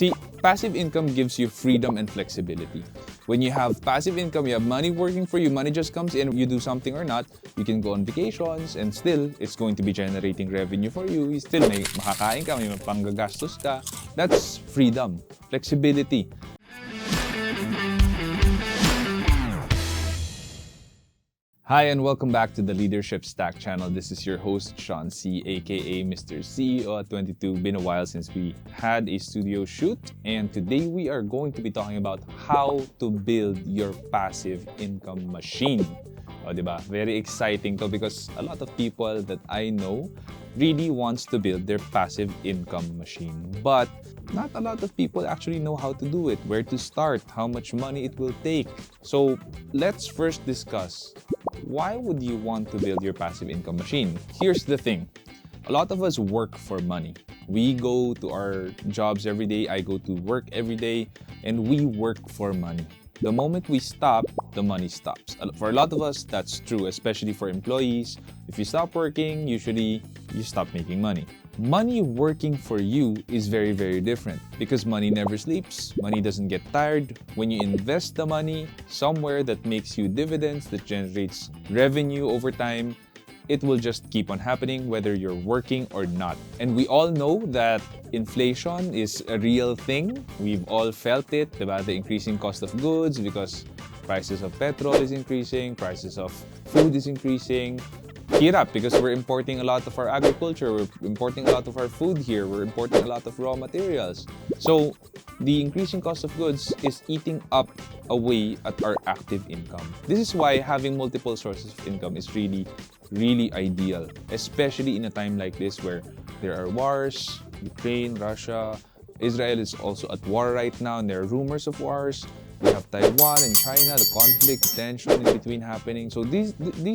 See, passive income gives you freedom and flexibility. When you have passive income, you have money working for you, money just comes in, you do something or not, you can go on vacations and still, it's going to be generating revenue for you. You still may makakain ka, may panggagastos ka. That's freedom, flexibility. Hi and welcome back to the Leadership Stack channel. This is your host, Sean C, aka Mr. CEO at 22. Been a while since we had a studio shoot, and today we are going to be talking about how to build your passive income machine. O, diba? Very exciting to because a lot of people that I know really wants to build their passive income machine. But not a lot of people actually know how to do it, where to start, how much money it will take. So let's first discuss, why would you want to build your passive income machine? Here's the thing. A lot of us work for money. We go to our jobs every day. I go to work every day, and we work for money. The moment we stop, the money stops. For a lot of us, that's true, especially for employees. If you stop working, usually you stop making money. Money working for you is very, very different because money never sleeps. Money doesn't get tired. When you invest the money somewhere that makes you dividends, that generates revenue over time, it will just keep on happening whether you're working or not. And we all know that inflation is a real thing. We've all felt it, about the increasing cost of goods because prices of petrol is increasing, prices of food is increasing. Hirap because we're importing a lot of our agriculture, we're importing a lot of our food here, we're importing a lot of raw materials. So the increasing cost of goods is eating up away at our active income. This is why having multiple sources of income is really ideal, especially in a time like this where there are wars, Ukraine, Russia, Israel is also at war right now, and there are rumors of wars. We have Taiwan and China, the conflict, tension in between happening. So these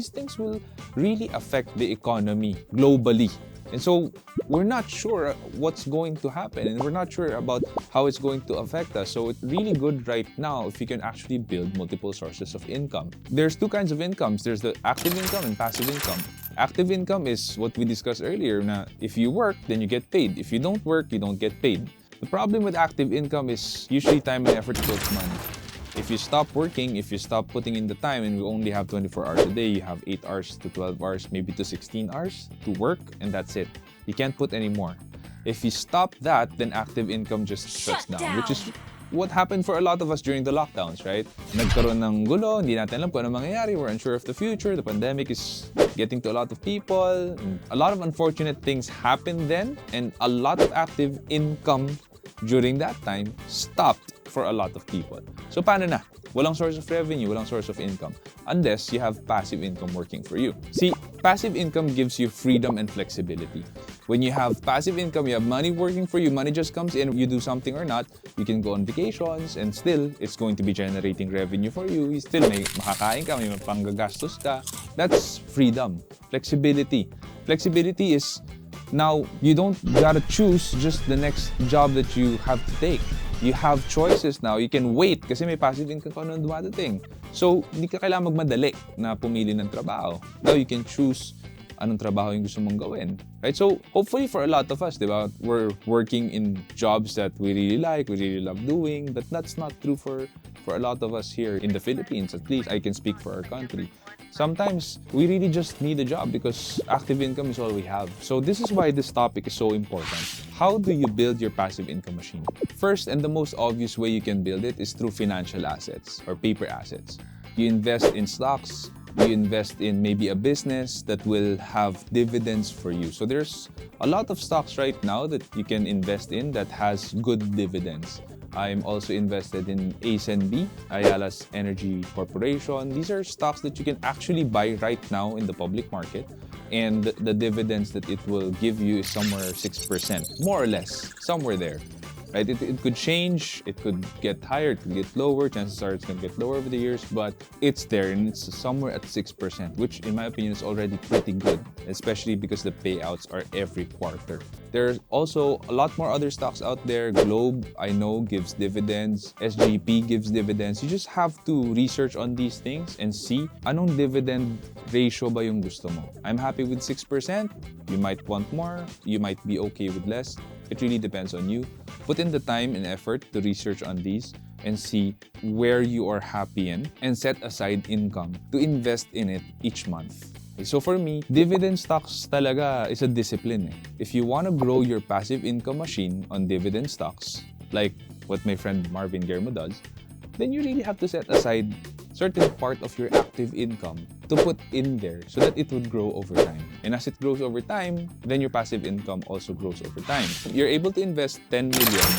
things will really affect the economy globally. And so we're not sure what's going to happen, and we're not sure about how it's going to affect us. So it's really good right now if you can actually build multiple sources of income. There's two kinds of incomes. There's the active income and passive income. Active income is what we discussed earlier. Now, if you work, then you get paid. If you don't work, you don't get paid. The problem with active income is usually time and effort equals money. If you stop working, if you stop putting in the time, and we only have 24 hours a day, you have 8 hours to 12 hours, maybe to 16 hours to work, and that's it. You can't put any more. If you stop that, then active income just shuts down, which is what happened for a lot of us during the lockdowns, right? Nagkaroon ng gulo, hindi natin alam kung ano mangyayari, we're unsure of the future, the pandemic is getting to a lot of people, and a lot of unfortunate things happened then, and a lot of active income during that time stopped for a lot of people. So paano na? Walang source of revenue, walang source of income, unless you have passive income working for you. See, passive income gives you freedom and flexibility. When you have passive income, you have money working for you, money just comes in, you do something or not, you can go on vacations and still, it's going to be generating revenue for you. You still may makakain ka, may panggagastos ka. That's freedom, flexibility. Flexibility is now you don't gotta choose just the next job that you have to take. You have choices now. You can wait kasi may passive income ka nung dumadating. So, hindi ka kailangan magmadali na pumili ng trabaho. Now, you can choose anong trabaho yung gusto mong gawin. Right? So, hopefully for a lot of us, diba, we're working in jobs that we really like, we really love doing, but that's not true for a lot of us here in the Philippines. At least I can speak for our country. Sometimes, we really just need a job because active income is all we have. So this is why this topic is so important. How do you build your passive income machine? First, and the most obvious way you can build it is through financial assets or paper assets. You invest in stocks, you invest in maybe a business that will have dividends for you. So there's a lot of stocks right now that you can invest in that has good dividends. I'm also invested in ASNB, Ayala's Energy Corporation. These are stocks that you can actually buy right now in the public market, and the dividends that it will give you is somewhere 6%, more or less, somewhere there. Right? It could change, it could get higher, it could get lower, chances are it's going to get lower over the years, but it's there and it's somewhere at 6%, which in my opinion is already pretty good, especially because the payouts are every quarter. There's also a lot more other stocks out there. Globe, I know, gives dividends. SGP gives dividends. You just have to research on these things and see anong dividend ratio ba yung gusto mo. I'm happy with 6%. You might want more. You might be okay with less. It really depends on you. Put in the time and effort to research on these and see where you are happy in and set aside income to invest in it each month. So for me, dividend stocks talaga is a discipline. If you want to grow your passive income machine on dividend stocks, like what my friend Marvin Guillermo does, then you really have to set aside certain part of your active income to put in there so that it would grow over time. And as it grows over time, then your passive income also grows over time. You're able to invest 10 million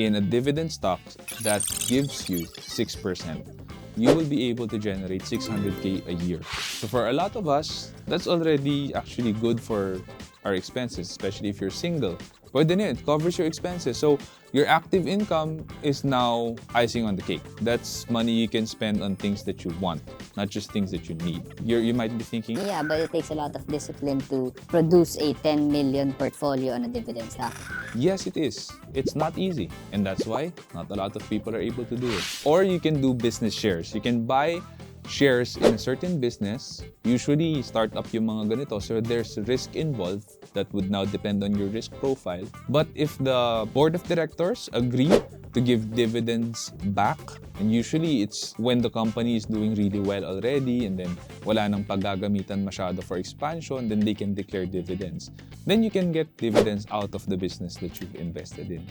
in a dividend stock that gives you 6%. You will be able to generate 600K a year. So for a lot of us, that's already actually good for our expenses, especially if you're single. Pwede na, it covers your expenses. So your active income is now icing on the cake. That's money you can spend on things that you want, not just things that you need. You might be thinking, yeah, but it takes a lot of discipline to produce a 10 million portfolio on a dividend stock. yes, it is. It's not easy. And that's why not a lot of people are able to do it. Or you can do business shares. You can buy shares in a certain business. Usually, startup yung mga ganito. So there's risk involved that would now depend on your risk profile. But if the board of directors agree to give dividends back, and usually it's when the company is doing really well already and then wala nang paggagamitan masyado for expansion, then they can declare dividends. Then you can get dividends out of the business that you've invested in.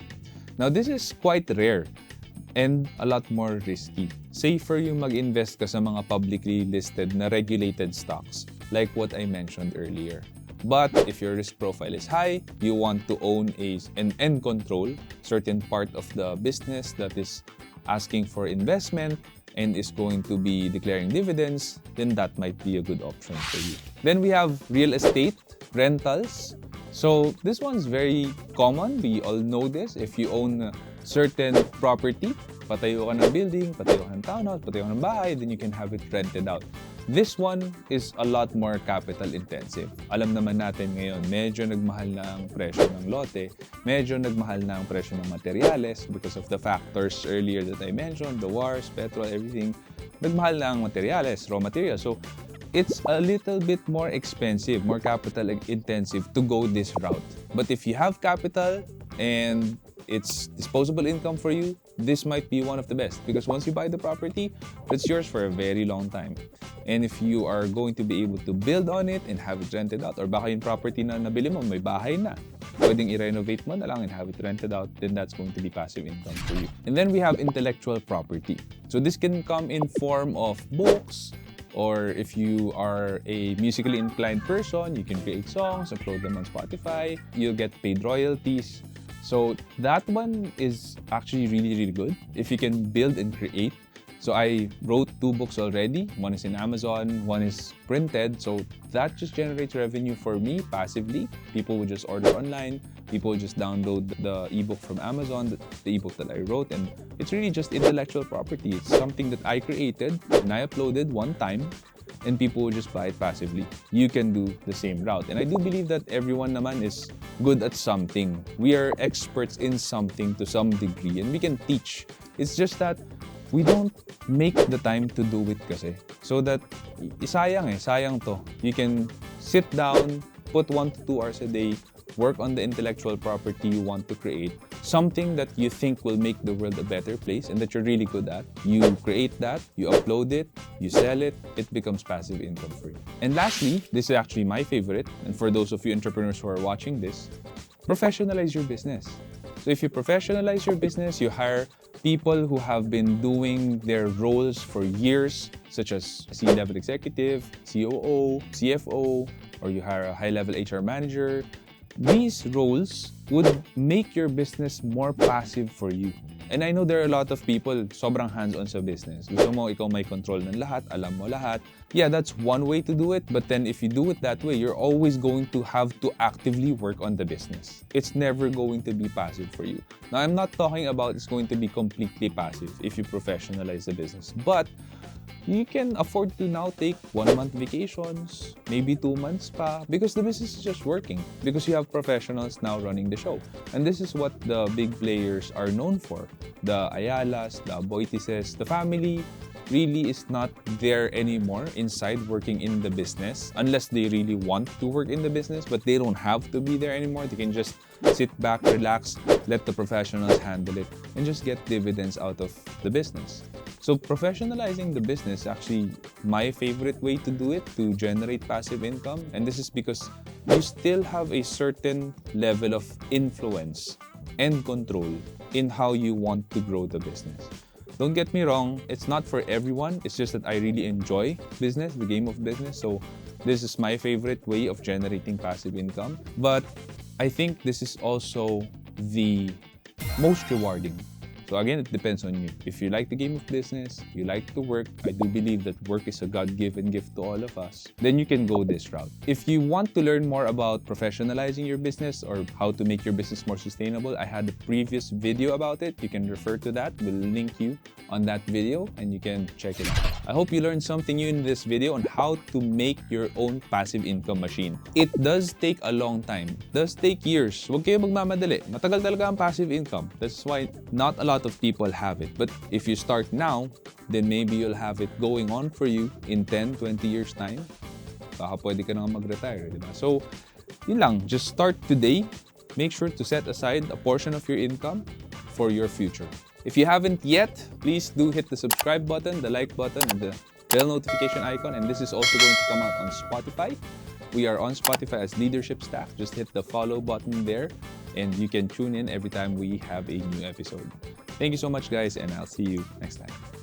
Now, this is quite rare and a lot more risky. Safer yung mag-invest ka sa mga publicly listed na regulated stocks, like what I mentioned earlier. But if your risk profile is high, you want to own and control certain part of the business that is asking for investment and is going to be declaring dividends, then that might be a good option for you. Then we have real estate, rentals. So this one's very common. We all know this. If you own certain property, patayo ka ng building, patayo ka ng townhouse, patayo ka ng bahay, then you can have it rented out. This one is a lot more capital intensive. Alam naman natin ngayon, medyo nagmahal na ang presyo ng lote, medyo nagmahal na ang presyo ng materyales because of the factors earlier that I mentioned, the wars, petrol, everything. Nagmahal na ang materyales, raw materials. So it's a little bit more expensive, more capital intensive to go this route. But if you have capital and it's disposable income for you, this might be one of the best because once you buy the property, it's yours for a very long time. And if you are going to be able to build on it and have it rented out, or baka yung property na nabili mo, may bahay na, pwedeng i-renovate mo na lang and have it rented out, then that's going to be passive income for you. And then we have intellectual property. So this can come in form of books, or if you are a musically inclined person, you can create songs, upload them on Spotify, you'll get paid royalties. So that one is actually really, really good if you can build and create. So I wrote 2 books already. One is in Amazon, one is printed. So that just generates revenue for me passively. People would just order online. People would just download the ebook from Amazon, the ebook that I wrote. And it's really just intellectual property. It's something that I created and I uploaded one time, and people will just buy it passively. You can do the same route. And I do believe that everyone naman is good at something. We are experts in something to some degree, and we can teach. It's just that we don't make the time to do it kasi. So that, sayang to. You can sit down, put 1 to 2 hours a day, work on the intellectual property you want to create, something that you think will make the world a better place and that you're really good at. You create that, you upload it, you sell it, it becomes passive income for you. And lastly, this is actually my favorite, and for those of you entrepreneurs who are watching this, professionalize your business. So if you professionalize your business, you hire people who have been doing their roles for years, such as a C-level executive, COO, CFO, or you hire a high-level HR manager. These roles would make your business more passive for you. And I know there are a lot of people sobrang hands-on sa business. Gusto mo, ikaw may control ng lahat, alam mo lahat. Yeah, that's one way to do it. But then if you do it that way, you're always going to have to actively work on the business. It's never going to be passive for you. Now, I'm not talking about it's going to be completely passive if you professionalize the business. But you can afford to now take 1 month vacations, maybe 2 months pa, because the business is just working. Because you have professionals now running the show. And this is what the big players are known for. The Ayalas, the Aboitises, the family really is not there anymore inside working in the business unless they really want to work in the business, but they don't have to be there anymore. They can just sit back, relax, let the professionals handle it, and just get dividends out of the business. So professionalizing the business is actually my favorite way to do it, to generate passive income. And this is because you still have a certain level of influence and control in how you want to grow the business. Don't get me wrong, it's not for everyone. It's just that I really enjoy business, the game of business. So this is my favorite way of generating passive income. But I think this is also the most rewarding. So again, it depends on you. If you like the game of business, you like to work, I do believe that work is a God-given gift to all of us, then you can go this route. If you want to learn more about professionalizing your business or how to make your business more sustainable, I had a previous video about it. You can refer to that. We'll link you on that video and you can check it out. I hope you learned something new in this video on how to make your own passive income machine. It does take a long time. It does take years. Huwag kayo magmamadali. Matagal talaga ang passive income. That's why not a lot of people have it. But if you start now, then maybe you'll have it going on for you in 10, 20 years time. Baka pwede ka na mag-retire, di ba? So, yun lang. Just start today. Make sure to set aside a portion of your income for your future. If you haven't yet, please do hit the subscribe button, the like button, and the bell notification icon. And this is also going to come out on Spotify. We are on Spotify as Leadership Stack. Just hit the follow button there, and you can tune in every time we have a new episode. Thank you so much, guys, and I'll see you next time.